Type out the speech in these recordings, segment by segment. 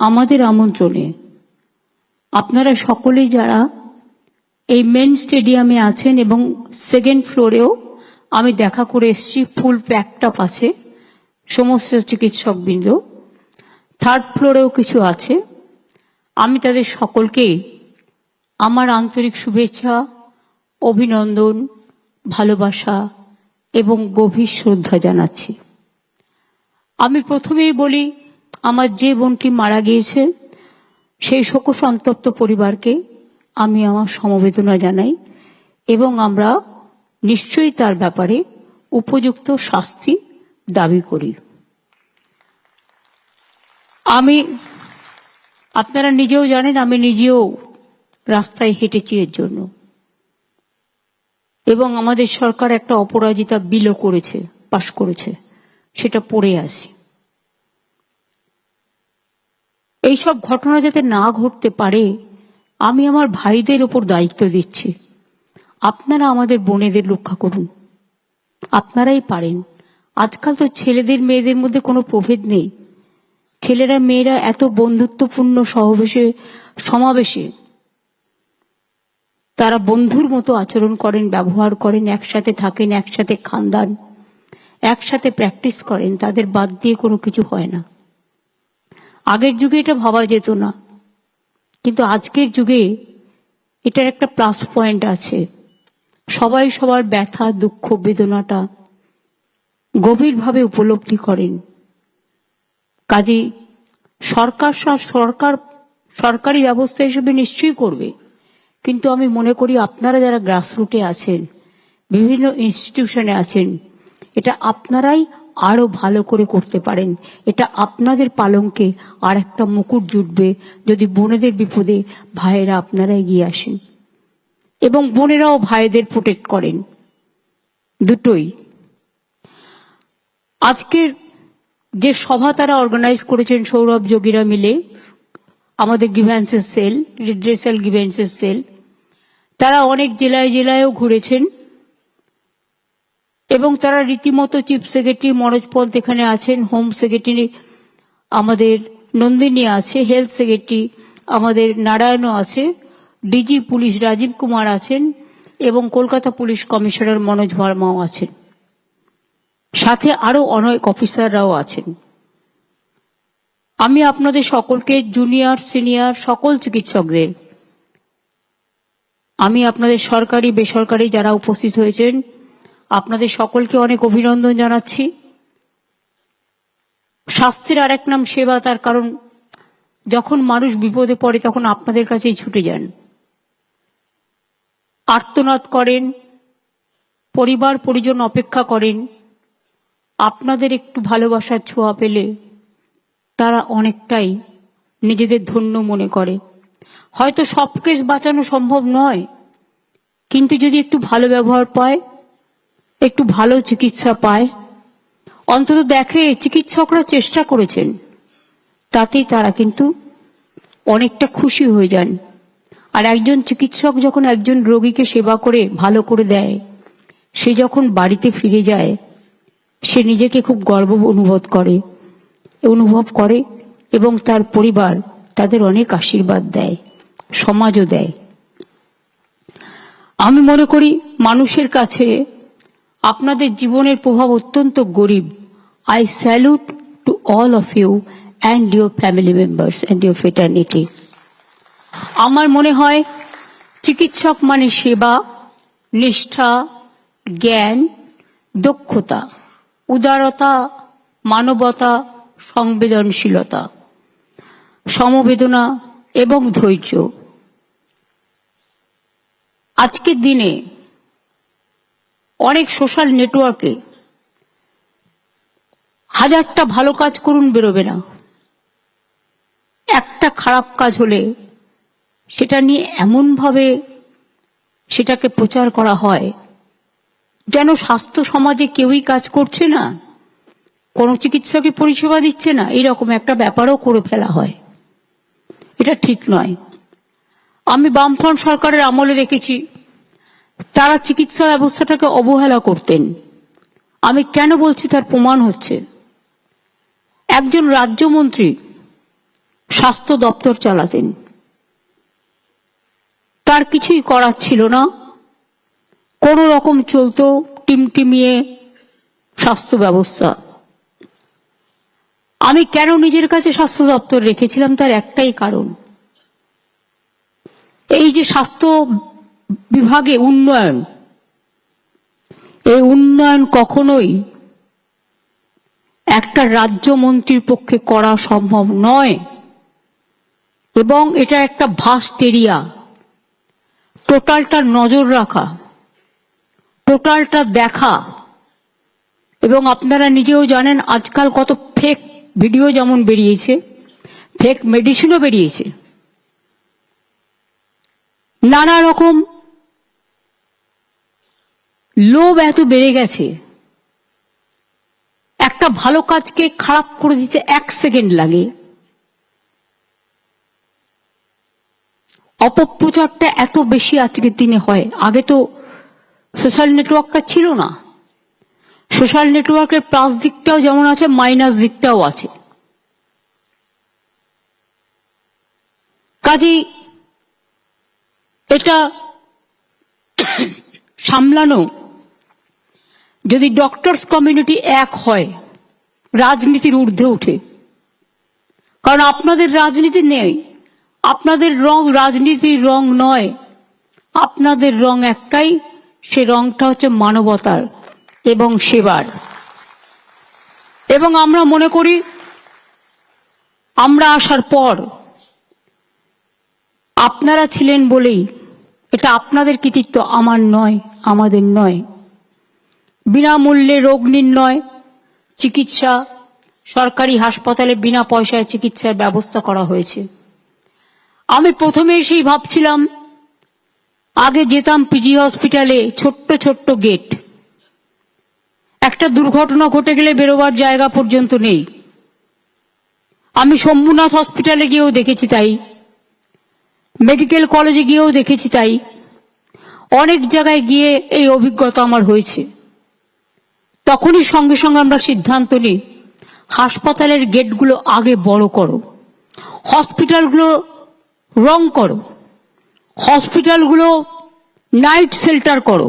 আমাদের আমন্ত্রণে আপনারা সকলেই যারা এই মেন স্টেডিয়ামে আছেন এবং সেকেন্ড ফ্লোরেও আমি দেখা করে এসেছি, ফুল প্যাকড আপ আছে সমস্ত চিকিৎসকবৃন্দ, থার্ড ফ্লোরেও কিছু আছে। আমি তাদের সকলকে আমার আন্তরিক শুভেচ্ছা, অভিনন্দন, ভালোবাসা এবং গভীর শ্রদ্ধা জানাচ্ছি। আমি প্রথমেই বলি, আমার যে বোনটি মারা গিয়েছে সেই শোকসন্তপ্ত পরিবারকে আমি আমার সমবেদনা জানাই এবং আমরা নিশ্চয়ই তার ব্যাপারে উপযুক্ত শাস্তি দাবি করি। আপনারা নিজেও জানেন, আমি নিজেও রাস্তায় হেঁটেছি এর জন্য, এবং আমাদের সরকার একটা অপরাজিতা বিলও করেছে, পাশ করেছে, সেটা পড়ে আসি। এইসব ঘটনা যাতে না ঘটতে পারে আমি আমার ভাইদের উপর দায়িত্ব দিচ্ছি। আপনারা আমাদের বোনেদের রক্ষা করুন, আপনারাই পারেন। আজকাল তো ছেলেদের মেয়েদের মধ্যে কোনো প্রভেদ নেই। ছেলেরা মেয়েরা এত বন্ধুত্বপূর্ণ সমাবেশে তারা বন্ধুর মতো আচরণ করেন, ব্যবহার করেন, একসাথে থাকেন, একসাথে খান দান, একসাথে প্র্যাকটিস করেন, তাদের বাদ দিয়ে কোনো কিছু হয় না। আগের যুগে এটা ভাবা যেত না, কিন্তু আজকের যুগে এটার একটা প্লাস পয়েন্ট আছে। সবাই সবার ব্যথা, দুঃখ, বেদনাটা গভীরভাবে উপলব্ধি করেন। কাজেই সরকারি ব্যবস্থা হিসেবে নিশ্চয়ই করবে, কিন্তু আমি মনে করি আপনারা যারা গ্রাসরুটে আছেন, বিভিন্ন ইনস্টিটিউশনে আছেন, এটা আপনারাই আরো ভালো করে করতে পারেন। এটা আপনাদের পালঙ্কে আর একটা মুকুট জুটবে যদি বোনেদের বিপদে ভাইয়েরা আপনারা এগিয়ে আসেন এবং বোনেরাও ভাইদের প্রোটেক্ট করেন, দুটোই। আজকের যে সভা তারা অর্গানাইজ করেছেন সৌরভ যোগীরা মিলে, আমাদের গ্রিভ্যান্সেস সেল, রিড্রেসাল গ্রিভ্যান্সেস সেল, তারা অনেক জেলায় জেলায়ও ঘুরেছেন এবং তারা রীতিমতো চিফ সেক্রেটারি মনোজ পন্ত এখানে আছেন, হোম সেক্রেটারি আমাদের নন্দিনী আছে, হেলথ সেক্রেটারি আমাদের নারায়ণও আছে, ডিজি পুলিশ রাজীব কুমার আছেন এবং কলকাতা পুলিশ কমিশনার মনোজ ভার্মাও আছেন, সাথে আরো অনেক অফিসাররাও আছেন। আমি আপনাদের সকলকে, জুনিয়র সিনিয়র সকল চিকিৎসকদের, আমি আপনাদের সরকারি বেসরকারি যারা উপস্থিত হয়েছেন আপনাদের সকলকে অনেক অভিনন্দন জানাচ্ছি। স্বাস্থ্যের আর এক নাম সেবা, তার কারণ যখন মানুষ বিপদে পড়ে তখন আপনাদের কাছেই ছুটে যান, আর্তনাদ করেন, পরিবার পরিজন অপেক্ষা করেন। আপনাদের একটু ভালোবাসার ছোঁয়া পেলে তারা অনেকটাই নিজেদের ধন্য মনে করে। হয়তো সব কেস বাঁচানো সম্ভব নয়, কিন্তু যদি একটু ভালো ব্যবহার পায়, একটু ভালো চিকিৎসা পায়, অন্তত দেখে চিকিৎসকরা চেষ্টা করেছেন, তাতেই তারা কিন্তু অনেকটা খুশি হয়ে যান। আর একজন চিকিৎসক যখন একজন রোগীকে সেবা করে ভালো করে দেয়, সে যখন বাড়িতে ফিরে যায় সে নিজেকে খুব গর্ব অনুভব করে এবং তার পরিবার তাদের অনেক আশীর্বাদ দেয়, সমাজও দেয়। আমি মনে করি মানুষের কাছে আপনাদের জীবনের প্রভাব অত্যন্ত গরিব। I salute to all of you and your family members and your fraternity. আমার মনে হয় চিকিৎসক মানে সেবা, নিষ্ঠা, জ্ঞান, দক্ষতা, উদারতা, মানবতা, সংবেদনশীলতা, সমবেদনা এবং ধৈর্য। আজকের দিনে অনেক সোশ্যাল নেটওয়ার্কে হাজারটা ভালো কাজ করুন, বেরোবে না। একটা খারাপ কাজ হলে সেটা নিয়ে এমনভাবে সেটাকে প্রচার করা হয় যেন স্বাস্থ্য সমাজে কেউই কাজ করছে না, কোনো চিকিৎসকই পরিষেবা দিচ্ছে না, এইরকম একটা ব্যাপারও করে ফেলা হয়। এটা ঠিক নয়। আমি বামফ্রন্ট সরকারের আমলে দেখেছি তারা চিকিৎসা ব্যবস্থাটাকে অবহেলা করতেন। আমি কেন বলছি তার প্রমাণ হচ্ছে, একজন রাজ্যমন্ত্রী স্বাস্থ্য দপ্তর চালাতেন। তার কিছুই করার ছিল না, কোনো রকম চলতো টিমটিমিয়ে স্বাস্থ্য ব্যবস্থা। আমি কেন নিজের কাছে স্বাস্থ্য দপ্তর রেখেছিলাম তার একটাই কারণ, এই যে স্বাস্থ্য বিভাগে উন্নয়ন, এই উন্নয়ন কখনোই একটা রাজ্যমন্ত্রীর পক্ষে করা সম্ভব নয়, এবং এটা একটা ভাস্ট এরিয়া। টোটালটা নজর রাখা, টোটালটা দেখা, এবং আপনারা নিজেও জানেন আজকাল কত ফেক ভিডিও যেমন বেরিয়েছে, ফেক মেডিসিনও বেরিয়েছে, নানা রকম লোভ এত বেড়ে গেছে, একটা ভালো কাজকে খারাপ করে দিতে 1 সেকেন্ড লাগে। অপপ্রচারটা এত বেশি আজকের দিনে হয়। আগে তো সোশ্যাল নেটওয়ার্কটা ছিল না। সোশ্যাল নেটওয়ার্কের প্লাস দিকটাও যেমন আছে, মাইনাস দিকটাও আছে। কাজেই এটা সামলানো, যদি ডক্টরস কমিউনিটি এক হয়, রাজনীতির ঊর্ধ্বে উঠে, কারণ আপনাদের রাজনীতি নেই, আপনাদের রং রাজনীতির রং নয়, আপনাদের রং একটাই, সে রংটা হচ্ছে মানবতার এবং সেবার। এবং আমরা মনে করি আমরা আসার পর আপনারা ছিলেন বলেই, এটা আপনাদের কৃতিত্ব, আমার নয়, আমাদের নয়, বিনামূল্যে রোগ নির্ণয় চিকিৎসা, সরকারি হাসপাতালে বিনা পয়সায় চিকিৎসার ব্যবস্থা করা হয়েছে। আমি প্রথমে এসেই ভাবছিলাম, আগে যেতাম পিজি হসপিটালে, ছোট্ট ছোট্ট গেট, একটা দুর্ঘটনা ঘটে গেলে বেরোবার জায়গা পর্যন্ত নেই। আমি শম্ভুনাথ হসপিটালে গিয়েও দেখেছি তাই, মেডিকেল কলেজে গিয়েও দেখেছি তাই, অনেক জায়গায় গিয়ে এই অভিজ্ঞতা আমার হয়েছে। তখনই সঙ্গে সঙ্গে আমরা সিদ্ধান্ত নিই, হাসপাতালের গেটগুলো আগে বড় করো, হসপিটালগুলো রং করো, হসপিটালগুলো নাইট শেল্টার করো,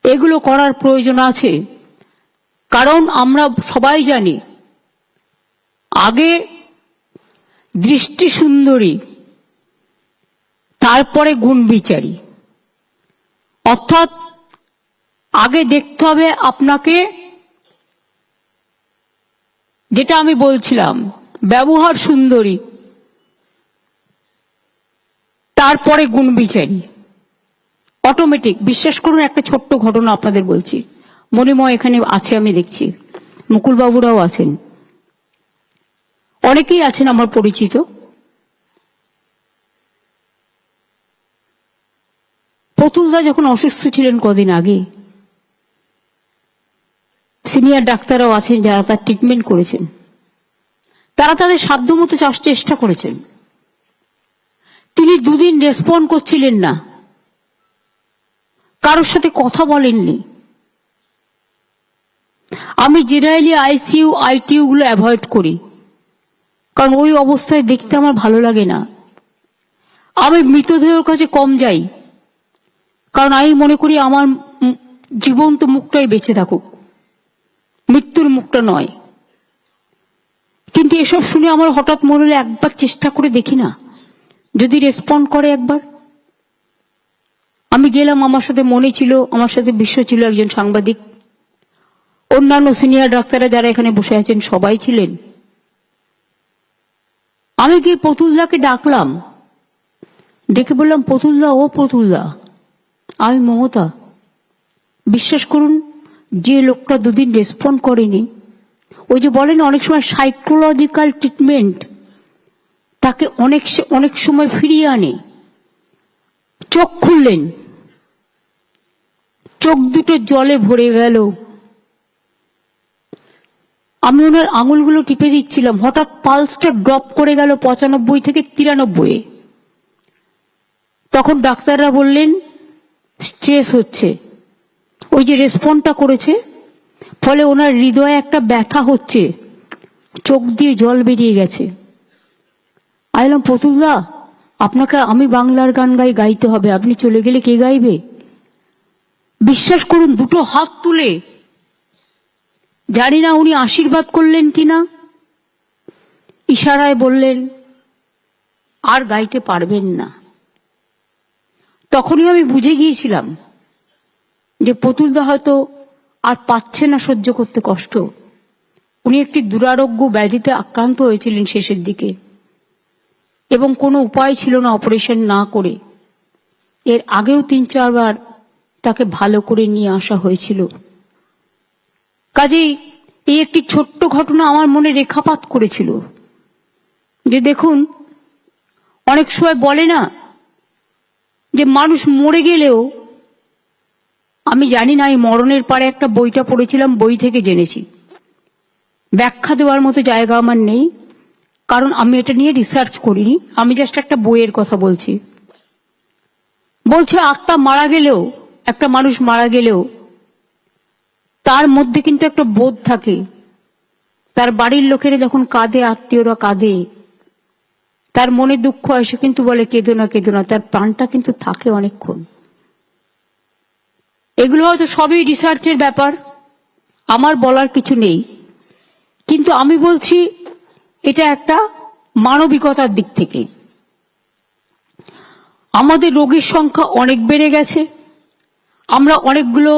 এগুলো করার প্রয়োজন আছে। কারণ আমরা সবাই জানি, আগে দৃষ্টি সুন্দরী, তারপরে গুণ বিচারী। অর্থাৎ আগে দেখতে হবে আপনাকে, যেটা আমি বলছিলাম, ব্যবহার সুন্দরী, তারপরে গুণ বিচারী, অটোমেটিক। বিশ্বাস করুন, একটা ছোট্ট ঘটনা আপনাদের বলছি। মণিময় এখানে আছে, আমি দেখছি, মুকুলবাবুরাও আছেন, অনেকেই আছেন আমার পরিচিত। প্রতুলদা যখন অসুস্থ ছিলেন কদিন আগে, সিনিয়র ডাক্তাররাও আছেন যারা তার ট্রিটমেন্ট করেছেন, তারা তাদের সাধ্যমতো চেষ্টা করেছেন। তিনি 2 দিন রেসপন্ড করছিলেন না, কারোর সাথে কথা বলেননি। আমি জেনারেলি আইসিইউ আইটিইউ গুলো অ্যাভয়েড করি, কারণ ওই অবস্থায় দেখতে আমার ভালো লাগে না। আমি মৃতদেহের কাছে কম যাই, কারণ আমি মনে করি আমার জীবন্ত মুখটাই বেঁচে থাকুক, মৃত্যুর মুখটা নয়। কিন্তু এসব শুনে আমার হঠাৎ মনে হলো একবার চেষ্টা করে দেখি না, যদি রেসপন্ড করে একবার। আমি গেলাম, আমার সাথে মনে ছিল, আমার সাথে বিশ্ব ছিল, একজন সাংবাদিক, অন্যান্য সিনিয়র ডাক্তাররা যারা এখানে বসে আছেন সবাই ছিলেন। আমি গিয়ে প্রতুলদাকে ডাকলাম, ডেকে বললাম, প্রতুলদা, ও প্রতুলদা, আমি মমতা। বিশ্বাস করুন, যে লোকটা 2 দিন রেসপন্ড করেনি, ওই যে বলেন অনেক সময় সাইকোলজিক্যাল ট্রিটমেন্ট তাকে অনেক সময় ফিরিয়ে আনে। চোখ খুললেন, চোখ দুটো জলে ভরে গেল। আমি ওনার আঙুলগুলো টিপে দিচ্ছিলাম, হঠাৎ পালসটা ড্রপ করে গেল 95 থেকে 93। তখন ডাক্তাররা বললেন স্ট্রেস হচ্ছে, ওই যে রেসপন্ডটা করেছে, ফলে ওনার হৃদয়ে একটা ব্যথা হচ্ছে, চোখ দিয়ে জল বেরিয়ে গেছে। এলাম, পুতুলদা আপনাকে আমি বাংলার গান গাইতে হবে, আপনি চলে গেলে কে গাইবে? বিশ্বাস করুন, দুটো হাত তুলে, জানি না উনি আশীর্বাদ করলেন কিনা, ইশারায় বললেন আর গাইতে পারবেন না। তখনই আমি বুঝে গিয়েছিলাম যে পুতুলদা হয়তো আর পাচ্ছে না সহ্য করতে কষ্ট। উনি একটি দুরারোগ্য ব্যাধিতে আক্রান্ত হয়েছিলেন শেষের দিকে, এবং কোনো উপায় ছিল না অপারেশন না করে। এর আগেও 3-4 বার তাকে ভালো করে নিয়ে আসা হয়েছিল। কাজেই এই একটি ছোট্ট ঘটনা আমার মনে রেখাপাত করেছিল যে দেখুন, অনেক সময় বলে না যে মানুষ মরে গেলেও, আমি জানি না, এই মরণের পারে একটা বইটা পড়েছিলাম, বই থেকে জেনেছি, ব্যাখ্যা দেওয়ার মতো জায়গা আমার নেই, কারণ আমি এটা নিয়ে রিসার্চ করিনি, আমি জাস্ট একটা বইয়ের কথা বলছি। বলছে আত্মা মারা গেলেও, একটা মানুষ মারা গেলেও তার মধ্যে কিন্তু একটা বোধ থাকে। তার বাড়ির লোকেরা যখন কাঁদে, আত্মীয়রা কাঁদে, তার মনে দুঃখ আসে, কিন্তু বলে কেঁদো না কেঁদো না, তার প্রাণটা কিন্তু থাকে অনেকক্ষণ। এগুলো হয়তো সবই রিসার্চের ব্যাপার, আমার বলার কিছু নেই, কিন্তু আমি বলছি এটা একটা মানবিকতার দিক থেকে। আমাদের রোগীর সংখ্যা অনেক বেড়ে গেছে, আমরা অনেকগুলো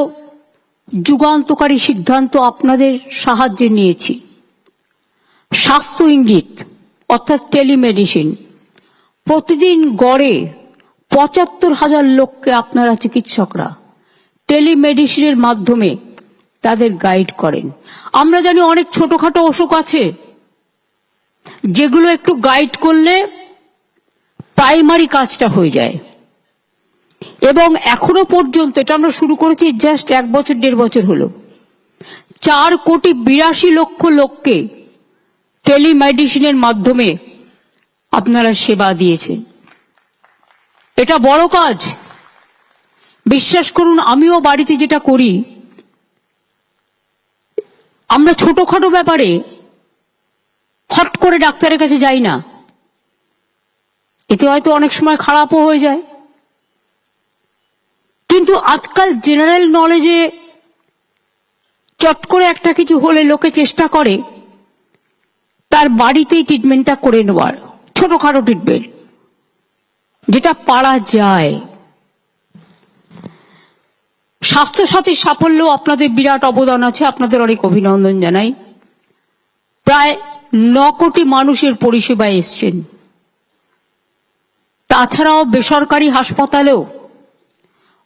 যুগান্তকারী সিদ্ধান্ত আপনাদের সাহায্যে নিয়েছি। স্বাস্থ্য ইঙ্গিত অর্থাৎ টেলিমেডিসিন, প্রতিদিন গড়ে ৭৫,০০০ লোককে আপনারা চিকিৎসকরা টেলিমেডিসিনের মাধ্যমে তাদের গাইড করেন। আমরা জানি অনেক ছোটখাটো অসুখ আছে যেগুলো একটু গাইড করলে প্রাইমারি কাজটা হয়ে যায়, এবং এখনো পর্যন্ত, এটা আমরা শুরু করেছি জাস্ট 1-1.5 বছর হলো, 4,82,00,000 লোককে টেলিমেডিসিনের মাধ্যমে আপনারা সেবা দিয়েছেন। এটা বড় কাজ। বিশ্বাস করুন, আমিও বাড়িতে যেটা করি, আমরা ছোটখাটো ব্যাপারে হট করে ডাক্তারের কাছে যাই না, এতে হয়তো অনেক সময় খারাপও হয়ে যায়, কিন্তু আজকাল জেনারেল নলেজে চট করে একটা কিছু হলে লোকে চেষ্টা করে তার বাড়িতেই ট্রিটমেন্টটা করে নেওয়ার, ছোটখাটো ট্রিটমেন্ট যেটা পারা যায়। স্বাস্থ্যসাথীর সাফল্য আপনাদের বিরাট অবদান আছে, আপনাদের অনেক অভিনন্দন জানাই। প্রায় 9 কোটি মানুষের পরিষেবায় এসছেন। তাছাড়াও বেসরকারি হাসপাতালেও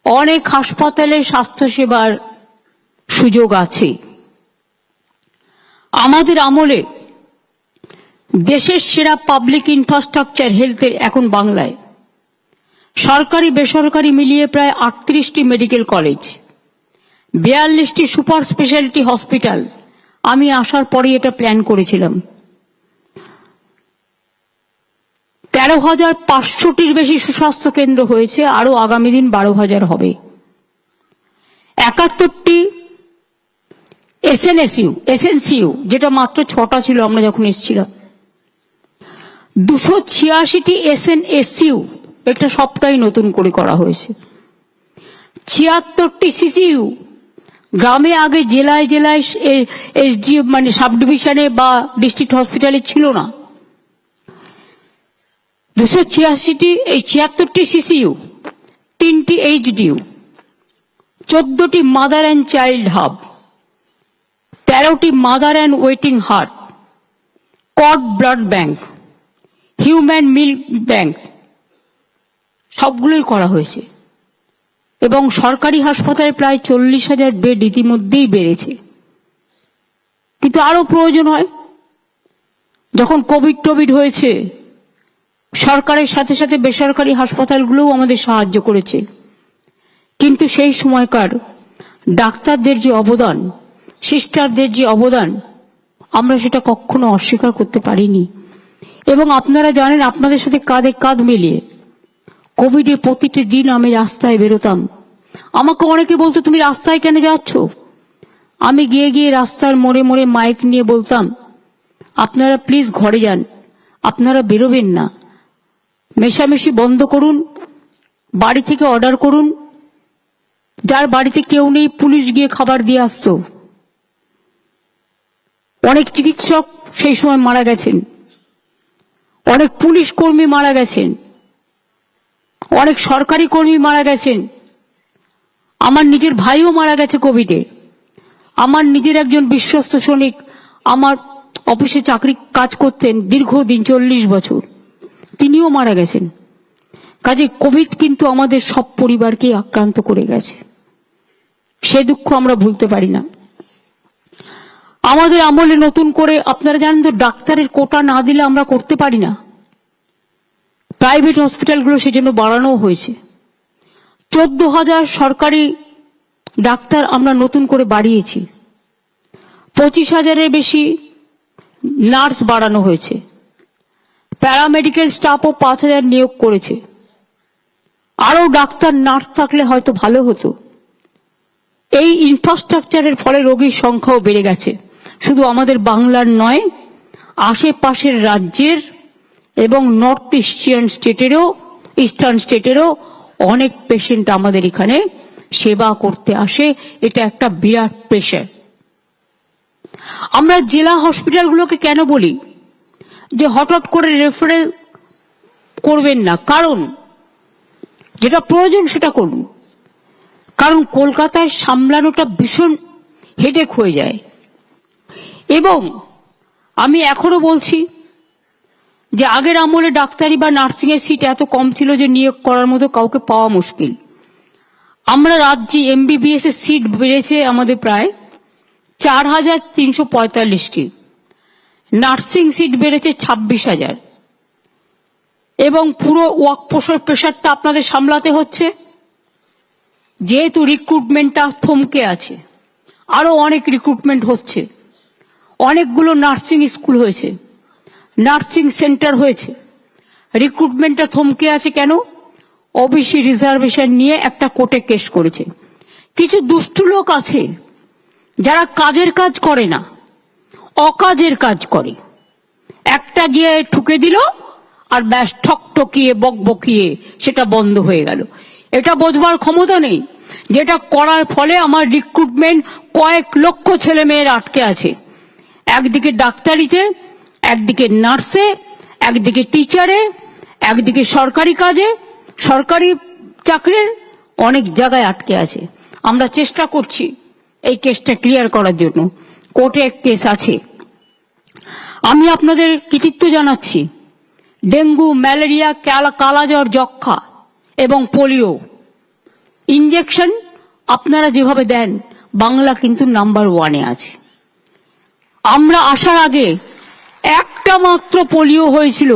অনেক হাসপাতালে স্বাস্থ্যসেবার সুযোগ আছে। আমাদের আমলে দেশের সেরা পাবলিক ইনফ্রাস্ট্রাকচার হেলথের এখন বাংলায়। সরকারি বেসরকারি মিলিয়ে প্রায় 38টি মেডিকেল কলেজ, 42টি সুপার স্পেশালিটি হসপিটাল। আমি আসার পরে এটা প্ল্যান করেছিলাম। 13,500টির বেশি সুস্বাস্থ্য কেন্দ্র হয়েছে, আরো আগামী দিন 12,000 হবে। 71টি এসএনসিইউ, যেটা মাত্র 6টা ছিল আমরা যখন এসেছিলাম। 286টি এসএনএসইউ, এটা সবটাই নতুন করে করা হয়েছে। 76টি সিসিইউ, গ্রামে আগে জেলায় জেলায় এসডিএম মানে সাব ডিভিশনে বা ডিস্ট্রিক্ট হসপিটালে ছিল না। 76টি সিসিইউ, 3টি এইচডিইউ, 14টি মাদার অ্যান্ড চাইল্ড হাব, 13টি mother and waiting heart, cord blood bank, human milk bank, সবগুলোই করা হয়েছে। এবং সরকারি হাসপাতালে প্রায় 40,000 বেড ইতিমধ্যেই বেড়েছে, কিন্তু আরো প্রয়োজন হয়। যখন কোভিড হয়েছে, সরকারের সাথে সাথে বেসরকারি হাসপাতালগুলোও আমাদের সাহায্য করেছে, কিন্তু সেই সময়কার ডাক্তারদের যে অবদান, সিস্টারদের যে অবদান, আমরা সেটা কখনো অস্বীকার করতে পারিনি। এবং আপনারা জানেন, আপনাদের সাথে কাঁধে কাঁধ মিলিয়ে কোভিডে প্রতিটি দিন আমি রাস্তায় বেরোতাম। আমাকে অনেকে বলতো তুমি রাস্তায় কেন যাচ্ছ? আমি গিয়ে গিয়ে রাস্তার মোড়ে মোড়ে মাইক নিয়ে বলতাম, আপনারা প্লিজ ঘরে যান, আপনারা বেরোবেন না, মেশামেশি বন্ধ করুন, বাড়ি থেকে অর্ডার করুন। যার বাড়িতে কেউ নেই পুলিশ গিয়ে খাবার দিয়ে আসতো। অনেক চিকিৎসক সেই সময় মারা গেছেন, অনেক পুলিশ কর্মী মারা গেছেন, অনেক সরকারি কর্মী মারা গেছেন। আমার নিজের ভাইও মারা গেছে কোভিডে। আমার নিজের একজন বিশ্বস্ত সৈনিক আমার অফিসে চাকরি কাজ করতেন দীর্ঘদিন, 40 বছর, তিনিও মারা গেছেন। কাজে কোভিড কিন্তু আমাদের সব পরিবারকে আক্রান্ত করে গেছে, সে দুঃখ আমরা ভুলতে পারি না। আমাদের আমলে নতুন করে, আপনারা জানেন তো, ডাক্তারের কোটা না দিলে আমরা করতে পারি না। প্রাইভেট হসপিটালগুলো সেজন্য বাড়ানো হয়েছে। 14,000 সরকারি ডাক্তার আমরা নতুন করে বাড়িয়েছি। 25,000-এর বেশি নার্স বাড়ানো হয়েছে। প্যারামেডিক্যাল স্টাফও 5,000 নিয়োগ করেছে। আরো ডাক্তার নার্স থাকলে হয়তো ভালো হতো। এই ইনফ্রাস্ট্রাকচারের ফলে রোগীর সংখ্যাও বেড়ে গেছে, শুধু আমাদের বাংলার নয়, আশেপাশের রাজ্যের এবং নর্থ ইস্টার্ন স্টেটেরও অনেক পেশেন্ট আমাদের এখানে সেবা করতে আসে। এটা একটা বিরাট প্রেশার। আমরা জেলা হসপিটালগুলোকে কেন বলি যে হঠাৎ করে রেফারেল করবেন না? কারণ যেটা প্রয়োজন সেটা করুন। কারণ কলকাতায় সামলানোটা ভীষণ হেডেক হয়ে যায়। এবং আমি এখনো বলছি যে আগের আমলে ডাক্তারি বা নার্সিং এর সিট এত কম ছিল যে নিয়োগ করার মতো কাউকে পাওয়া মুশকিল। আমরা রাজ্যে এমবিবিএস এর সিট বেড়েছে আমাদের প্রায় 4,345টি, নার্সিং সিট বেড়েছে 26,000, এবং পুরো ওয়ার্কফোর্সের প্রেশারটা আপনাদের সামলাতে হচ্ছে। যেহেতু রিক্রুটমেন্টটা থমকে আছে, আরো অনেক রিক্রুটমেন্ট হচ্ছে, অনেকগুলো নার্সিং স্কুল হয়েছে, নার্সিং সেন্টার হয়েছে। রিক্রুটমেন্টটা থমকে আছে কেন? ওবিসি রিজার্ভেশন নিয়ে একটা কোর্টে কেস করেছে। কিছু দুষ্টু লোক আছে যারা কাজের কাজ করে না, অকাজের কাজ করে। একটা গিয়ে ঠুকে দিল আর ব্যাস ঠকঠকিয়ে বকবকিয়ে সেটা বন্ধ হয়ে গেল। এটা বোঝবার ক্ষমতা নেই যেটা করার ফলে আমার রিক্রুটমেন্ট কয়েক লক্ষ ছেলে মেয়ের আটকে আছে। একদিকে ডাক্তারিতে, একদিকে নার্সে, একদিকে টিচারে, একদিকে সরকারি কাজে, সরকারি চাকরির অনেক জায়গায় আটকে আছে। আমরা চেষ্টা করছি এই কেসটা ক্লিয়ার করার জন্য। কোর্টে এক কেস আছে। আমি আপনাদের কৃতিত্ব জানাচ্ছি। ডেঙ্গু, ম্যালেরিয়া, কালাজ্বর, যক্ষা এবং পোলিও ইনজেকশন আপনারা যেভাবে দেন, বাংলা কিন্তু নাম্বার 1-এ আছে। আমরা আসার আগে একটা মাত্র পোলিও হয়েছিল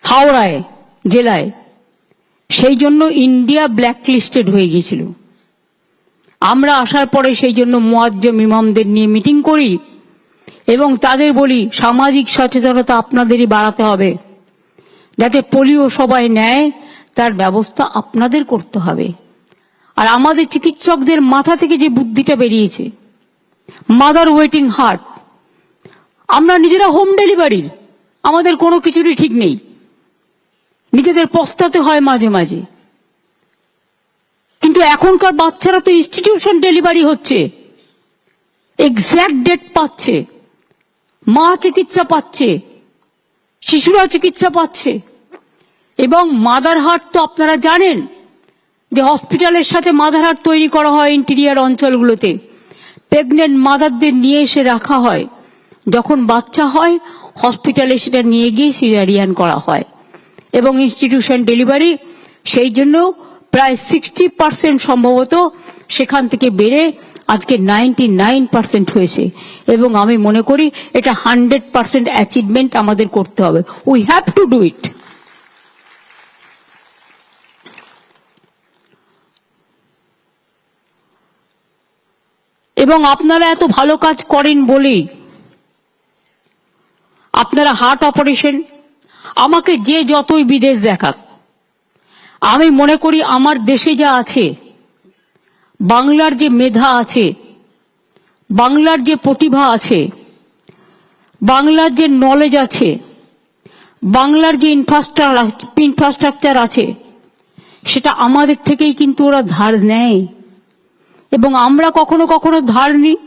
হাওড়ায় জেলায়, সেই জন্য ইন্ডিয়া ব্ল্যাকলিস্টেড হয়ে গিয়েছিল। আমরা আসার পরে সেই জন্য মুয়াজ্জম ইমামদের নিয়ে মিটিং করি এবং তাদের বলি সামাজিক সচেতনতা আপনাদেরই বাড়াতে হবে, যাতে পোলিও সবাই নেয় তার ব্যবস্থা আপনাদের করতে হবে। আর আমাদের চিকিৎসকদের মাথা থেকে যে বুদ্ধিটা বেরিয়েছে, মাদার ওয়েটিং হার্ট, আমরা নিজেরা হোম ডেলিভারির, আমাদের কোনো কিছুরই ঠিক নেই, নিজেদের পস্তাতে হয় মাঝে মাঝে। কিন্তু এখনকার বাচ্চারা তো ইনস্টিটিউশন ডেলিভারি হচ্ছে, এক্স্যাক্ট ডেট পাচ্ছে, মা চিকিৎসা পাচ্ছে, শিশুরা চিকিৎসা পাচ্ছে। এবং মাদার হার্ট তো আপনারা জানেন যে হসপিটালের সাথে মাদার হার্ট তৈরি করা হয় ইন্টেরিয়ার অঞ্চলগুলোতে। প্রেগনেন্ট মাদারদের নিয়ে এসে রাখা হয়, যখন বাচ্চা হয় হসপিটালে সেটা নিয়ে গিয়ে সিজারিয়ান করা হয়। এবং ইনস্টিটিউশন ডেলিভারি সেই জন্য প্রায় 60% সম্ভবত সেখান থেকে বেড়ে আজকে 99% হয়েছে। এবং আমি মনে করি এটা 100% অ্যাচিভমেন্ট আমাদের করতে হবে। We have to do it. এবং আপনারা এত ভালো কাজ করেন বলেই আপনারা হার্ট অপারেশন, আমাকে যে যতই বিদেশ দেখাক, আমি মনে করি আমার দেশে যা আছে, বাংলার যে মেধা আছে, বাংলার যে প্রতিভা আছে, বাংলার যে নলেজ আছে, বাংলার যে ইনফ্রাস্ট্রাকচার আছে সেটা আমাদের থেকেই কিন্তু ওরা ধার নেয়, এবং আমরা কখনো কখনো ধার নিই।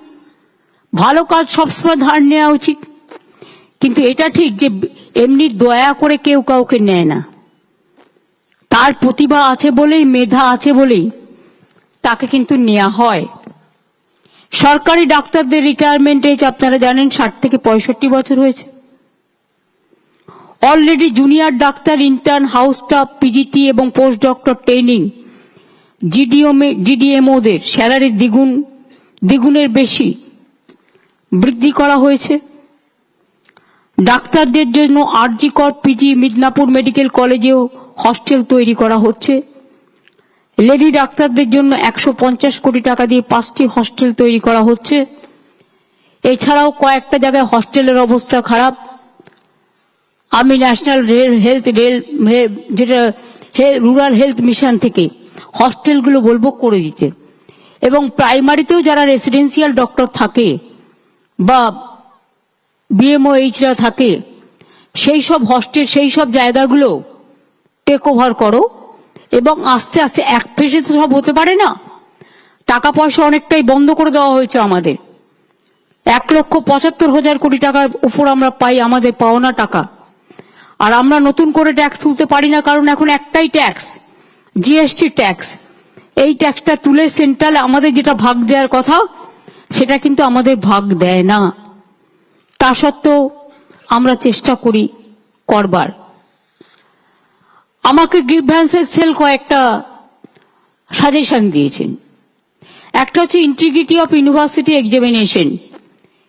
ভালো কাজ সবসময় ধার নেওয়া উচিত, কিন্তু এটা ঠিক যে এমনি দয়া করে কেউ কাউকে নেয় না। তার প্রতিভা আছে বলেই, মেধা আছে বলেই তাকে কিন্তু নেওয়া হয়। সরকারি ডাক্তারদের রিটায়ারমেন্ট এজ আপনারা জানেন 60 থেকে 65 বছর হয়েছে। Already junior doctor, intern, house staff, PGT এবং পোস্ট ডক্টর ট্রেনিং, জিডিএমওদের স্যালারি দ্বিগুণের বেশি বৃদ্ধি করা হয়েছে। ডাক্তারদের জন্য আরজিকর, পিজি, মিদনাপুর মেডিকেল কলেজেও হস্টেল তৈরি করা হচ্ছে। লেডি ডাক্তারদের জন্য 150 কোটি টাকা দিয়ে 5টি হস্টেল তৈরি করা হচ্ছে। এছাড়াও কয়েকটা জায়গায় হস্টেলের অবস্থা খারাপ। আমি ন্যাশনাল রুরাল হেলথ মিশন থেকে হস্টেলগুলো বলবো করে দিতে, এবং প্রাইমারিতেও যারা রেসিডেন্সিয়াল ডক্টর থাকে বা বিএমওএইচরা থাকে সেই সব হস্টেল, সেই সব জায়গাগুলো টেক ওভার করো, এবং আস্তে আস্তে এক ফেসে তো সব হতে পারে না। টাকা পয়সা অনেকটাই বন্ধ করে দেওয়া হয়েছে আমাদের। 1,75,000 কোটি টাকার উপর আমরা পাই আমাদের পাওনা টাকা, আর আমরা নতুন করে ট্যাক্স তুলতে পারি না, কারণ এখন একটাই ট্যাক্স, জিএসটি ট্যাক্স। এই ট্যাক্সটা তুলে সেন্ট্রাল আমাদের যেটা ভাগ দেওয়ার কথা সেটা কিন্তু আমাদের ভাগ দেয় না। তা সত্ত্বেও আমরা চেষ্টা করি করবার। আমাকে গ্রিভ্যান্সেস সেল কয়েকটা সাজেশন দিয়েছেন। একটা হচ্ছে ইন্টিগ্রিটি অফ ইউনিভার্সিটি এক্সামিনেশন,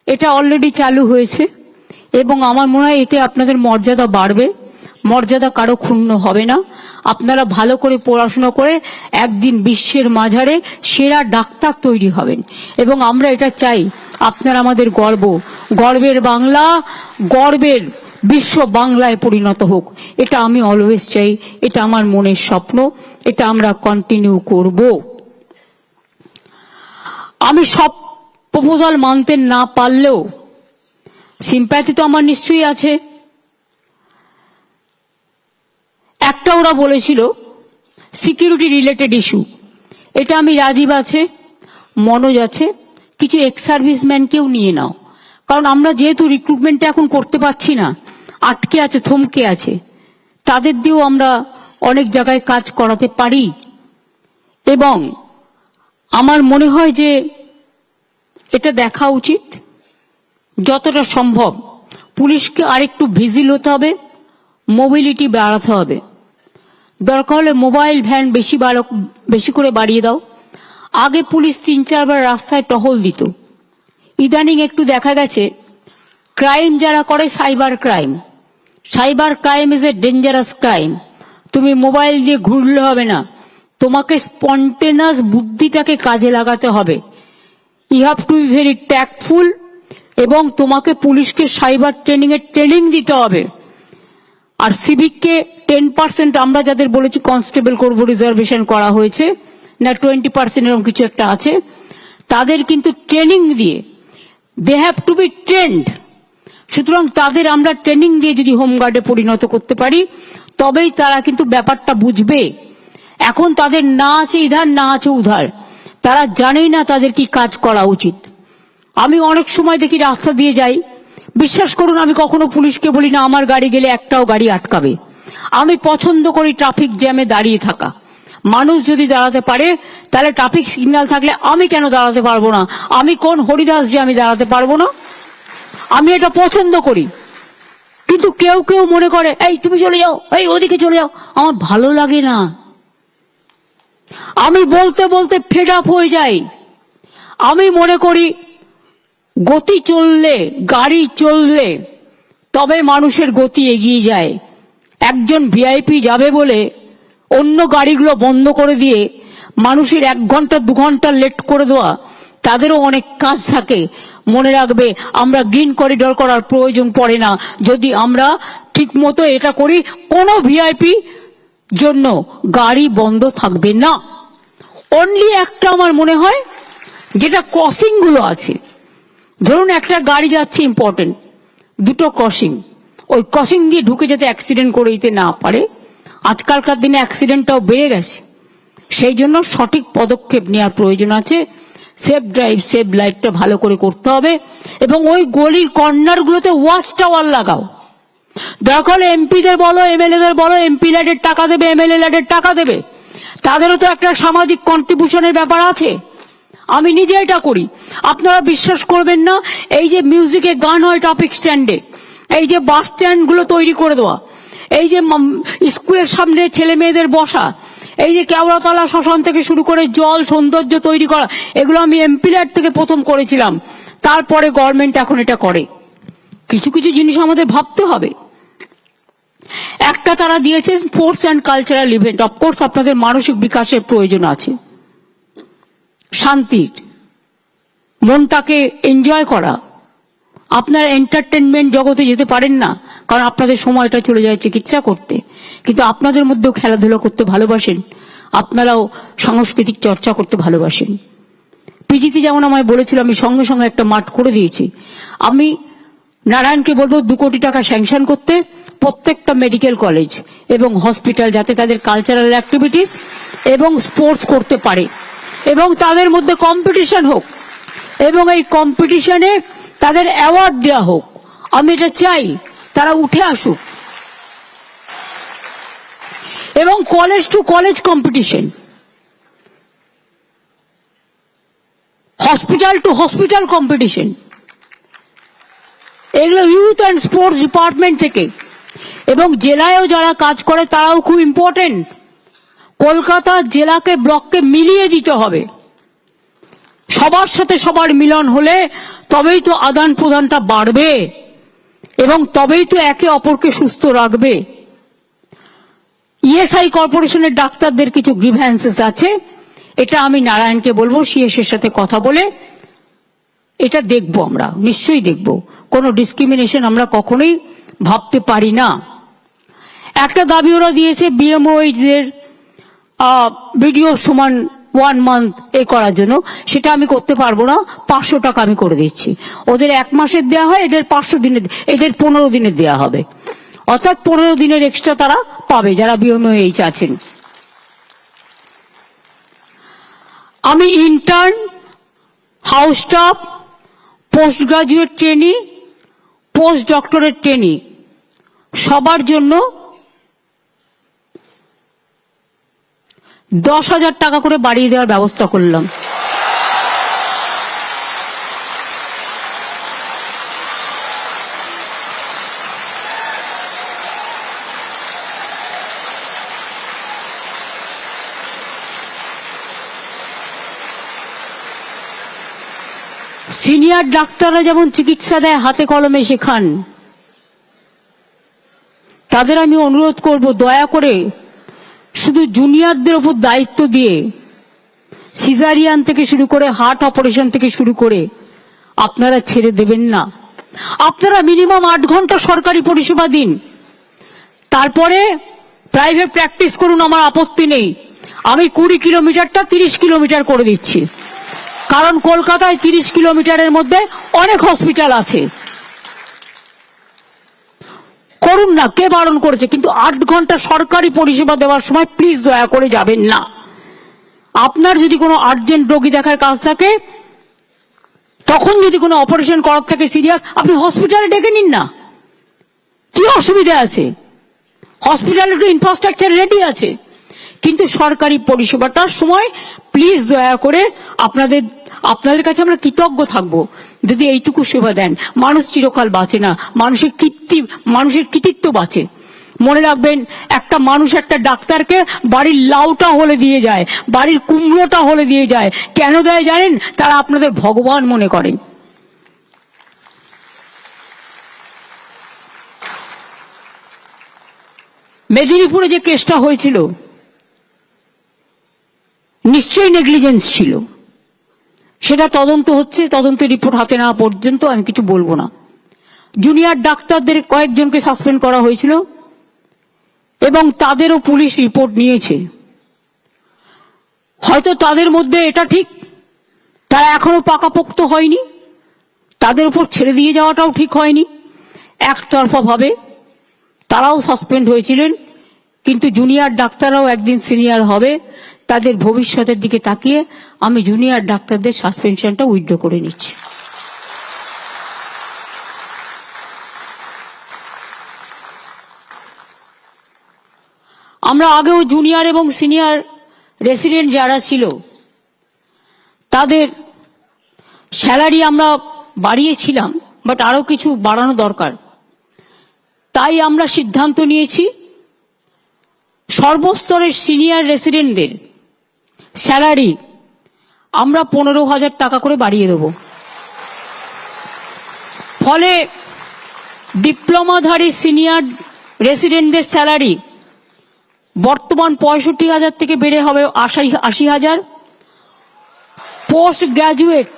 এটা অলরেডি চালু হয়েছে, এবং আমার মনে হয় এতে আপনাদের মর্যাদা বাড়বে, মর্যাদা কারো ক্ষুণ্ণ হবে না। আপনারা ভালো করে পড়াশোনা করে একদিন বিশ্বের মাঝারে সেরা ডাক্তার তৈরি হবেন, এবং আমরা এটা চাই আপনারা আমাদের গর্বের বাংলা, গর্বের বিশ্ব বাংলায় পরিণত হোক। এটা আমি অলওয়েজ চাই, এটা আমার মনের স্বপ্ন, এটা আমরা কন্টিনিউ করব। আমি সব প্রপোজাল মানতে না পারলেও সিম্প্যাথি তো আমার নিশ্চয়ই আছে। একটা ওরা বলেছিল সিকিউরিটি রিলেটেড ইস্যু, এটা আমি রাজীব আছে, মনোজ আছে, কিছু এক্স সার্ভিসম্যানকেও নিয়ে নাও, কারণ আমরা যেহেতু রিক্রুটমেন্টটা এখন করতে পারছি না, আটকে আছে, থমকে আছে, তাদের দিয়েও আমরা অনেক জায়গায় কাজ করাতে পারি। এবং আমার মনে হয় যে এটা দেখা উচিত যতটা সম্ভব। পুলিশকে আরেকটু ভিজিল হতে হবে, মোবিলিটি বাড়াতে হবে, দরকার হলে মোবাইল ভ্যান বেশি করে বাড়িয়ে দাও। আগে পুলিশ 3-4 বার রাস্তায় টহল দিত, ইদানিং একটু দেখা গেছে ক্রাইম যারা করে cyber crime is a dangerous crime. তুমি মোবাইল দিয়ে ঘুরলে হবে না, তোমাকে স্পন্টেনাস বুদ্ধিটাকে কাজে লাগাতে হবে। You have to be very tactful, এবং তোমাকে পুলিশকে সাইবার ট্রেনিং দিতে হবে। আর সিভিককে 10% আমরা যাদের বলেছি কনস্টেবল করব, রিজার্ভেশন করা হয়েছে না, 20% এরকম কিছু একটা আছে, তাদের কিন্তু ট্রেনিং দিয়ে, they have to be trained. সুতরাং তাদের আমরা ট্রেনিং দিয়ে যদি হোমগার্ডে পরিণত করতে পারি তবেই তারা কিন্তু ব্যাপারটা বুঝবে। এখন তাদের না আছে ইধার, না আছে উধার, তারা জানেই না তাদের কি কাজ করা উচিত। আমি অনেক সময় দেখি রাস্তা দিয়ে যাই, বিশ্বাস করুন আমি কখনো পুলিশকে বলি না আমার গাড়ি গেলে একটাও গাড়ি আটকাবে। আমি পছন্দ করি ট্রাফিক জ্যামে দাঁড়িয়ে থাকা। মানুষ যদি দাঁড়াতে পারে তাহলে ট্রাফিক সিগন্যাল থাকলে আমি কেন দাঁড়াতে পারবো না? আমি কোন হরিদাস যে আমি দাঁড়াতে পারবো না? আমি এটা পছন্দ করি। কিন্তু কেউ কেউ মনে করে এই তুমি চলে যাও, এই ওদিকে চলে যাও, আমার ভালো লাগে না। আমি বলতে বলতে ফেড আপ হয়ে যাই। আমি মনে করি গতি চললে, গাড়ি চললে তবে মানুষের গতি এগিয়ে যায়। একজন ভিআইপি যাবে বলে অন্য গাড়িগুলো বন্ধ করে দিয়ে মানুষের 1 ঘন্টা 2 ঘন্টা লেট করে দেওয়া, তাদেরও অনেক কাজ থাকে। মনে রাখবে আমরা গ্রিন করিডোর করার প্রয়োজন পড়ে না যদি আমরা ঠিক মতো এটা করি। কোনো ভিআইপি জন্য গাড়ি বন্ধ থাকবে না। অনলি একটা আমার মনে হয় যেটা ক্রসিং গুলো আছে, ধরুন একটা গাড়ি যাচ্ছে ইম্পর্টেন্ট, 2টো ক্রসিং, ওই ক্রসিং দিয়ে ঢুকে যাতে অ্যাক্সিডেন্ট করে দিতে না পারে। আজকালকার দিনে অ্যাক্সিডেন্টটাও বেড়ে গেছে, সেই জন্য সঠিক পদক্ষেপ নেওয়ার প্রয়োজন আছে। সেফ ড্রাইভ সেভ লাইফটা ভালো করে করতে হবে এবং ওই গলির কর্নারগুলোতে ওয়াচ টাওয়ার লাগাও। দরকার হলে এমপিদের বলো, এমএলএদের বলো, এমপি ল্যাডের টাকা দেবে, এমএলএ ল্যাডের টাকা দেবে, তাদেরও তো একটা সামাজিক কন্ট্রিবিউশনের ব্যাপার আছে। আমি নিজে এটা করি, আপনারা বিশ্বাস করবেন না। এই যে মিউজিকে গান হয় টপিক স্ট্যান্ডে, এই যে বাস স্ট্যান্ড গুলো তৈরি করে দেওয়া, এই যে স্কুলের সামনে ছেলে মেয়েদের বসা, এই যে কেওড়াতলা শ্মশান থেকে শুরু করে জল সৌন্দর্য তৈরি করা, এগুলো আমি এমপি ল্যাড থেকে প্রথম করেছিলাম, তারপরে গভর্নমেন্ট এখন এটা করে। কিছু কিছু জিনিস আমাদের ভাবতে হবে। একটা তারা দিয়েছে sports and cultural event. Of course আপনাদের মানসিক বিকাশের প্রয়োজন আছে, শান্তির, মনটাকে এনজয় করা। আপনার এন্টারটেনমেন্ট জগতে যেতে পারেন না, কারণ আপনাদের সময়টা চলে যায় চিকিৎসা করতে, কিন্তু আপনাদের মধ্যেও খেলাধুলা করতে ভালোবাসেন, আপনারাও সাংস্কৃতিক চর্চা করতে ভালোবাসেন। পিজিতে যেমন আমায় বলেছিল, আমি সঙ্গে সঙ্গে একটা মাঠ করে দিয়েছি। আমি নারায়ণকে বলবো 2 কোটি টাকা স্যাংশন করতে প্রত্যেকটা মেডিকেল কলেজ এবং হসপিটাল, যাতে তাদের কালচারাল অ্যাক্টিভিটিস এবং স্পোর্টস করতে পারে এবং তাদের মধ্যে কম্পিটিশন হোক এবং এই কম্পিটিশনে তাদের অ্যাওয়ার্ড দেওয়া হোক। আমি এটা চাই, তারা উঠে আসুক। এবং college to college competition, hospital two hospital competition, এগুলো ইউথ অ্যান্ড স্পোর্টস ডিপার্টমেন্ট থেকে, এবং জেলায়ও যারা কাজ করে তারাও খুব ইম্পর্টেন্ট। কলকাতা জেলাকে ব্লককে মিলিয়ে দিতে হবে। সবার সাথে সবার মিলন হলে তবেই তো আদান প্রদানটা বাড়বে এবং তবেই তো একে অপরকে সুস্থ রাখবে। ইএসআই কর্পোরেশনের ডাক্তারদের কিছু গ্রিভ্যান্সেস আছে, এটা আমি নারায়ণকে বলবো সিএস এর সাথে কথা বলে এটা দেখবো, আমরা নিশ্চয়ই দেখব। কোনো ডিসক্রিমিনেশন আমরা কখনোই ভাবতে পারি না। একটা দাবি ওরা দিয়েছে বিএমওএইচ এর ভিডিও সমান 1 মান্থ করার জন্য, সেটা আমি করতে পারবো না। 500 টাকা আমি করে দিচ্ছি। ওদের 1 মাসের দেওয়া হয়, এদের 500 দিনের, এদের 15 দিনের দেওয়া হবে, অর্থাৎ 15 দিনের এক্সট্রা তারা পাবে যারা বিএমওএইচ আছেন। আমি intern, house staff, post graduate trainee, post doctorate trainee সবার জন্য 10,000 টাকা করে বাড়িয়ে দেওয়ার ব্যবস্থা করলাম। সিনিয়র ডাক্তাররা যেমন চিকিৎসা দেয়, হাতে কলমে শেখান, তাদের আমি অনুরোধ করব দয়া করে শুধু জুনিয়রদের উপর দায়িত্ব দিয়ে সিজারিয়ান থেকে শুরু করে হার্ট অপারেশন থেকে শুরু করে আপনারা ছেড়ে দেবেন না। আপনারা মিনিমাম 8 ঘন্টা সরকারি পরিষেবা দিন, তারপরে প্রাইভেট প্র্যাকটিস করুন, আমার আপত্তি নেই। আমি 20 কিলোমিটারটা 30 কিলোমিটার করে দিচ্ছি, কারণ কলকাতায় 30 কিলোমিটারের মধ্যে অনেক হসপিটাল আছে। করুন না, কে বারণ করেছে? কিন্তু 8 ঘন্টা সরকারি পরিষেবা দেওয়ার সময় প্লিজ দয়া করে যাবেন না। আপনার যদি কোনো আর্জেন্ট রোগী দেখার কাজ থাকে, তখন যদি কোনো অপারেশন করার থাকে সিরিয়াস, আপনি হসপিটালে ডেকে নিন না, কি অসুবিধা আছে? হসপিটালে তো ইনফ্রাস্ট্রাকচার রেডি আছে। কিন্তু সরকারি পরিষেবাটার সময় প্লিজ দয়া করে আপনাদের কাছে আমরা কৃতজ্ঞ থাকবো যদি এইটুকু সেবা দেন। মানুষ চিরকাল বাঁচে না, মানুষের কৃতিত্ব বাঁচে। মনে রাখবেন, একটা মানুষ একটা ডাক্তারকে বাড়ির লাউটা হলে দিয়ে যায়, বাড়ির কুমড়োটা হলে দিয়ে যায়। কেন দেয় জানেন? তারা আপনাদের ভগবান মনে করেন। মেদিনীপুরে যে কেসটা হয়েছিল, নিশ্চয়ই নেগলিজেন্স ছিল, সেটা তদন্ত হচ্ছে। তদন্তের রিপোর্ট হাতে নেওয়া পর্যন্ত আমি কিছু বলবো না। জুনিয়র ডাক্তারদের কয়েকজনকে সাসপেন্ড করা হয়েছিল এবং তাদেরও পুলিশ রিপোর্ট নিয়েছে। হয়তো তাদের মধ্যে এটা ঠিক, তারা এখনো পাকাপোক্ত হয়নি, তাদের উপর ছেড়ে দিয়ে যাওয়াটাও ঠিক হয়নি। একতরফা ভাবে তারাও সাসপেন্ড হয়েছিলেন, কিন্তু জুনিয়র ডাক্তাররাও একদিন সিনিয়র হবে, তাদের ভবিষ্যতের দিকে তাকিয়ে আমি জুনিয়র ডাক্তারদের সাসপেনশনটা উইথড্র করে নিচ্ছি। আমরা আগেও জুনিয়র এবং সিনিয়র রেসিডেন্ট যারা ছিল তাদের স্যালারি আমরা বাড়িয়েছিলাম, বাট আরো কিছু বাড়ানো দরকার। তাই আমরা সিদ্ধান্ত নিয়েছি সর্বস্তরের সিনিয়র রেসিডেন্টদের স্যালারি আমরা 15,000 টাকা করে বাড়িয়ে দেব। ফলে ডিপ্লোমাধারী সিনিয়র রেসিডেন্টদের স্যালারি বর্তমান 65,000 থেকে বেড়ে হবে 80,000। পোস্ট গ্রাজুয়েট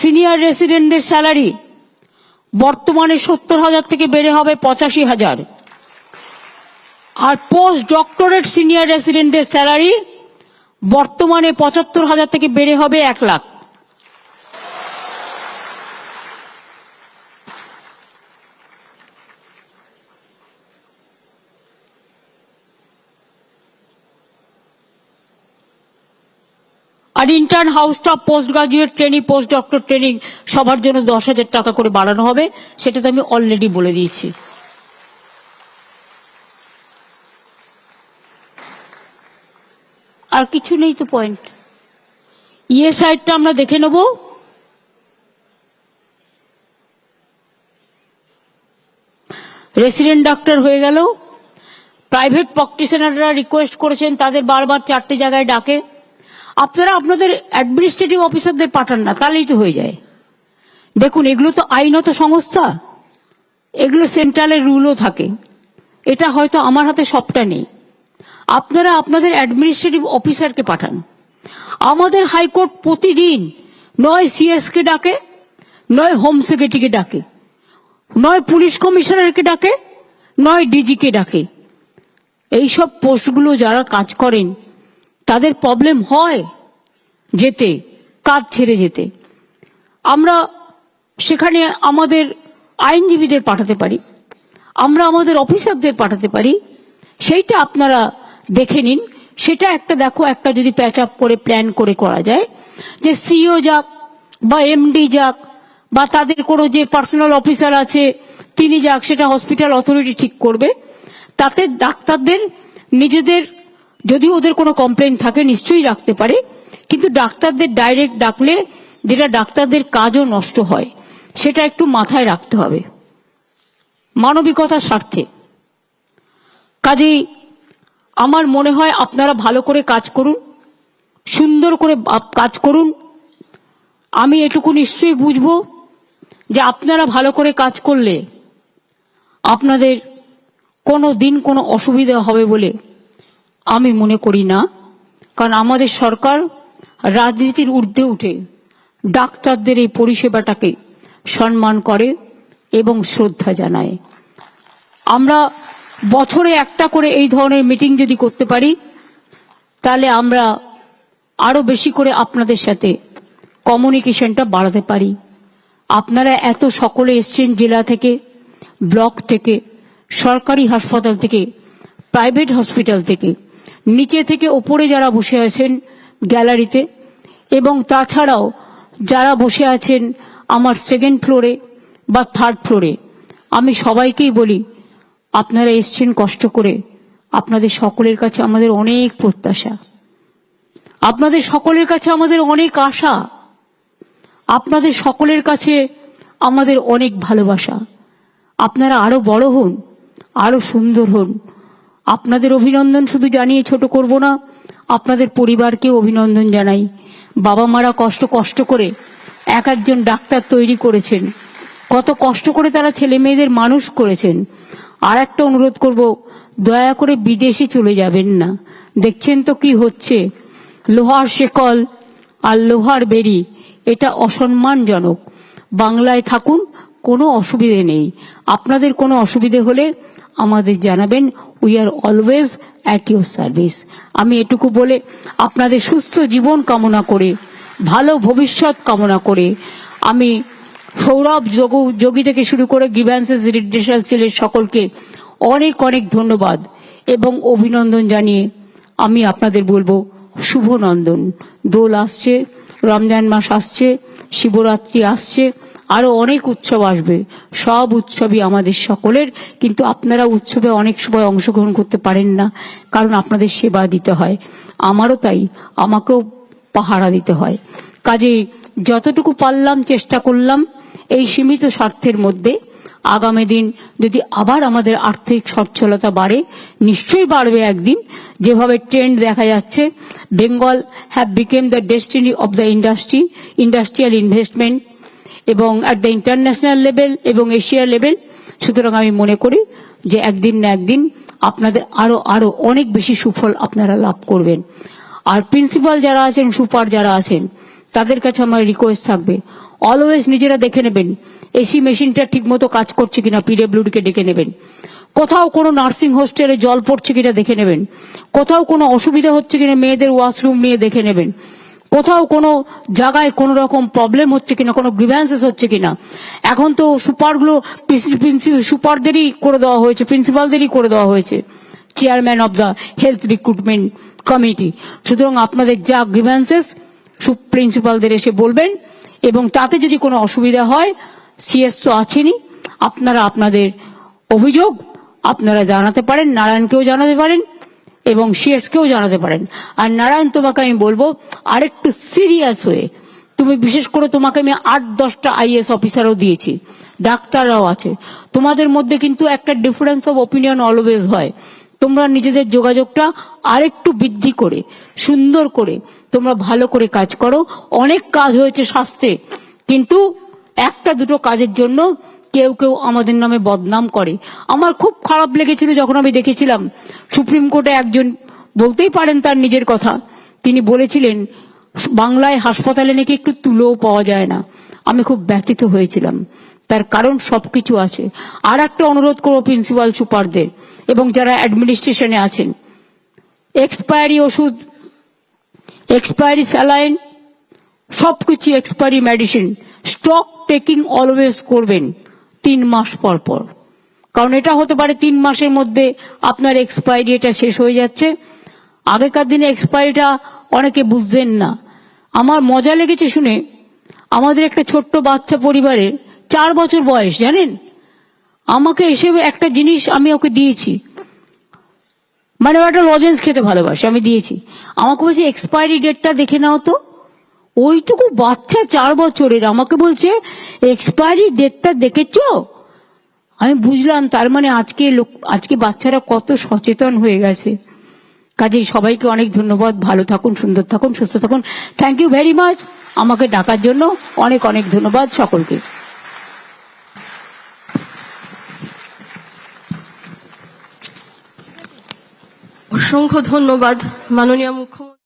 সিনিয়র রেসিডেন্টদের স্যালারি বর্তমানে 70,000 থেকে বেড়ে হবে 85,000। আর পোস্ট ডক্টরেট সিনিয়র রেসিডেন্টদের স্যালারি বর্তমানে 75,000 থেকে বেড়ে হবে 1 লাখ। আর intern house staff post graduate training post doctor training সবার জন্য 10,000 টাকা করে বাড়ানো হবে, সেটা তো আমি অলরেডি বলে দিয়েছি। আর কিছু নেই তো পয়েন্ট। সাইডটা আমরা দেখে নেব। রেসিডেন্ট ডাক্তার হয়ে গেল। প্রাইভেট প্র্যাকটিশনাররা রিকোয়েস্ট করেছেন, তাদের বারবার 4টে জায়গায় ডাকে। আপনারা আপনাদের অ্যাডমিনিস্ট্রেটিভ অফিসারদের পাঠান না, তাহলেই তো হয়ে যায়। দেখুন, এগুলো তো আইনত সংস্থা, এগুলো সেন্ট্রালের রুলও থাকে। এটা হয়তো আমার হাতে সবটা নেই। আপনারা আপনাদের অ্যাডমিনিস্ট্রেটিভ অফিসারকে পাঠান। আমাদের হাইকোর্ট প্রতিদিন নয় সিএসকে ডাকে, নয় হোম সেক্রেটারিকে ডাকে, নয় পুলিশ কমিশনারকে ডাকে, নয় ডিজিকে ডাকে। এইসব পোস্টগুলো যারা কাজ করেন তাদের প্রবলেম হয় যেতে, কাজ ছেড়ে যেতে। আমরা সেখানে আমাদের আইনজীবীদের পাঠাতে পারি, আমরা আমাদের অফিসারদের পাঠাতে পারি। সেইটা আপনারা দেখে নিন। সেটা একটা দেখো, একটা যদি প্যাচ আপ করে প্ল্যান করে করা যায়, যে সিও যাক বা এমডি যাক বা তাদের কোনো যে পার্সোনাল অফিসার আছে তিনি যাক, সেটা হসপিটাল অথরিটি ঠিক করবে। তাতে ডাক্তারদের নিজেদের যদি ওদের কোনো কমপ্লেন থাকে নিশ্চয়ই রাখতে পারে, কিন্তু ডাক্তারদের ডাইরেক্ট ডাকলে যেটা ডাক্তারদের কাজও নষ্ট হয়, সেটা একটু মাথায় রাখতে হবে মানবিকতার স্বার্থে। কাজেই আমার মনে হয় আপনারা ভালো করে কাজ করুন, সুন্দর করে কাজ করুন। আমি এটুকু নিশ্চয়ই বুঝবো যে আপনারা ভালো করে কাজ করলে আপনাদের কোনো দিন কোনো অসুবিধা হবে বলে আমি মনে করি না। কারণ আমাদের সরকার রাজনীতির ঊর্ধ্বে উঠে ডাক্তারদের এই পরিষেবাটাকে সম্মান করে এবং শ্রদ্ধা জানায়। আমরা বছরে একটা করে এই ধরনের মিটিং যদি করতে পারি, তাহলে আমরা আরো বেশি করে আপনাদের সাথে কমিউনিকেশনটা বাড়াতে পারি। আপনারা এত সকলে এসছেন জেলা থেকে, ব্লক থেকে, সরকারি হাসপাতাল থেকে, প্রাইভেট হসপিটাল থেকে, নিচে থেকে ওপরে যারা বসে আছেন গ্যালারিতে, এবং তাছাড়াও যারা বসে আছেন আমার 2nd ফ্লোরে বা 3rd ফ্লোরে, আমি সবাইকেই বলি আপনারা এসছেন কষ্ট করে। আপনাদের সকলের কাছে আমাদের অনেক প্রত্যাশা, আপনাদের সকলের কাছে আমাদের অনেক আশা, আপনাদের সকলের কাছে আমাদের অনেক ভালোবাসা। আপনারা আরো বড় হন, আরো সুন্দর হন। আপনাদের অভিনন্দন শুধু জানিয়ে ছোট করব না, আপনাদের পরিবারকে অভিনন্দন জানাই। বাবা মারা কষ্ট করে এক একজন ডাক্তার তৈরি করেছেন, কত কষ্ট করে তারা ছেলে মেয়েদের মানুষ করেছেন। আর একটা অনুরোধ করব, দয়া করে বিদেশে চলে যাবেন না। দেখছেন তো কি হচ্ছে, লোহার শেকল আর লোহার বেড়ি, এটা অসম্মানজনক। বাংলায় থাকুন, কোনো অসুবিধে নেই। আপনাদের কোনো অসুবিধে হলে আমাদের জানাবেন, we are always at your service. আমি এটুকু বলে আপনাদের সুস্থ জীবন কামনা করে, ভালো ভবিষ্যৎ কামনা করে, আমি সৌরভ যোগী থেকে শুরু করে গ্রিভ্যান্সেস রিড্রেসাল সেলের সকলকে অনেক অনেক ধন্যবাদ এবং অভিনন্দন জানিয়ে আমি আপনাদের বলবো শুভ নন্দন। দোল আসছে, রমজান মাস আসছে, শিবরাত্রি আসছে, আরো অনেক উৎসব আসবে। সব উৎসবই আমাদের সকলের, কিন্তু আপনারা উৎসবে অনেক সময় অংশগ্রহণ করতে পারেন না, কারণ আপনাদের সেবা দিতে হয়। আমারও তাই, আমাকেও পাহারা দিতে হয়। কাজেই যতটুকু পারলাম চেষ্টা করলাম এই সীমিত স্বার্থের মধ্যে। আগামী দিন যদি আবার আমাদের আর্থিক সচ্ছলতা বাড়ে, নিশ্চয়ই বাড়বে একদিন, যেভাবে ট্রেন্ড দেখা যাচ্ছে, Bengal have became the destiny of the industrial investment, এবং অ্যাট দ্য ইন্টারন্যাশনাল লেভেল এবং এশিয়া লেভেল। সুতরাং আমি মনে করি যে একদিন না একদিন আপনাদের আরো আরো অনেক বেশি সুফল আপনারা লাভ করবেন। আর প্রিন্সিপাল যারা আছেন, সুপার যারা আছেন, তাদের কাছে আমার রিকোয়েস্ট থাকবে, অলওয়েজ নিজেরা দেখে নেবেন এসি মেশিনটা ঠিক মতো কাজ করছে কিনা, পিডব্লিউডি কে ডেকে নেবেন। কোথাও কোনো নার্সিং হোস্টেলে জল পড়ছে কিনা দেখে নেবেন। কোথাও কোনো অসুবিধা হচ্ছে কিনা মেয়েদের ওয়াশরুম নিয়ে দেখে নেবেন। কোথাও কোনো জায়গায় কোনো রকম প্রবলেম হচ্ছে কিনা, কোনো গ্রিভ্যান্সেস হচ্ছে কিনা। এখন তো সুপারগুলো সুপারদেরই করে দেওয়া হয়েছে, প্রিন্সিপালদেরই করে দেওয়া হয়েছে, chairman of the health recruitment committee. সুতরাং আপনাদের যা গ্রিভ্যান্সেস প্রিন্সিপালদের এসে বলবেন, এবং তাতে যদি কোনো অসুবিধা হয়, সিএস তো আছেনই, আপনারা আপনাদের অভিযোগ আপনারা জানাতে পারেন, নারায়ণকেও জানাতে পারেন এবং সিএস কেও জানাতে পারেন। আর নারায়ণ, তোমাকে আমি বলবো আরেকটু সিরিয়াস হয়ে, তুমি বিশেষ করে তোমাকে আমি 8-10টা আইএস অফিসারও দিয়েছি, ডাক্তাররাও আছে, তোমাদের মধ্যে কিন্তু একটা ডিফারেন্স অফ ওপিনিয়ন অলওয়েজ হয়। তোমরা নিজেদের যোগাযোগটা আরেকটু বৃদ্ধি করে, সুন্দর করে তোমরা ভালো করে কাজ করো। অনেক কাজ হয়েছে স্বাস্থ্যে, কিন্তু একটা দুটো কাজের জন্য কেউ কেউ আমাদের নামে বদনাম করে। আমার খুব খারাপ লেগেছিল যখন আমি দেখেছিলাম সুপ্রিম কোর্টে একজন, বলতেই পারেন তার নিজের কথা, তিনি বলেছিলেন বাংলায় হাসপাতালে নাকি একটু তুলোও পাওয়া যায় না। আমি খুব ব্যথিত হয়েছিলাম, তার কারণ সবকিছু আছে। আর একটা অনুরোধ করবো প্রিন্সিপাল সুপারদের এবং যারা অ্যাডমিনিস্ট্রেশনে আছেন, এক্সপায়ারি ওষুধ, এক্সপায়ারি স্যালাইন, সবকিছু expiry medicine stock taking always করবেন 3 মাস পর পর। কারণ এটা হতে পারে 3 মাসের মধ্যে আপনার এক্সপায়ারি এটা শেষ হয়ে যাচ্ছে। আগেকার দিনে এক্সপায়ারিটা অনেকে বুঝতেন না। আমার মজা লেগেছে শুনে, আমাদের একটা ছোট্ট বাচ্চা পরিবারের 4 বছর বয়স, জানেন, আমাকে এসে একটা জিনিস আমি ওকে দিয়েছি, মানে ও একটা লজেন্স খেতে ভালোবাসে, আমি দিয়েছি, আমাকে বলছে এক্সপায়ারি ডেটটা দেখে নাও তো। ওইটুকু বাচ্চা 4 বছরের আমাকে বলছে এক্সপায়ারি ডেটটা দেখেছো। আমি বুঝলাম তার মানে আজকে বাচ্চারা কত সচেতন হয়ে গেছে। কাজেই সবাইকে অনেক ধন্যবাদ। ভালো থাকুন, সুন্দর থাকুন, সুস্থ থাকুন। থ্যাংক ইউ ভেরি মাচ আমাকে ডাকার জন্য। অনেক অনেক ধন্যবাদ সকলকে। অসংখ্য ধন্যবাদ মাননীয় মুখ্যমন্ত্রী।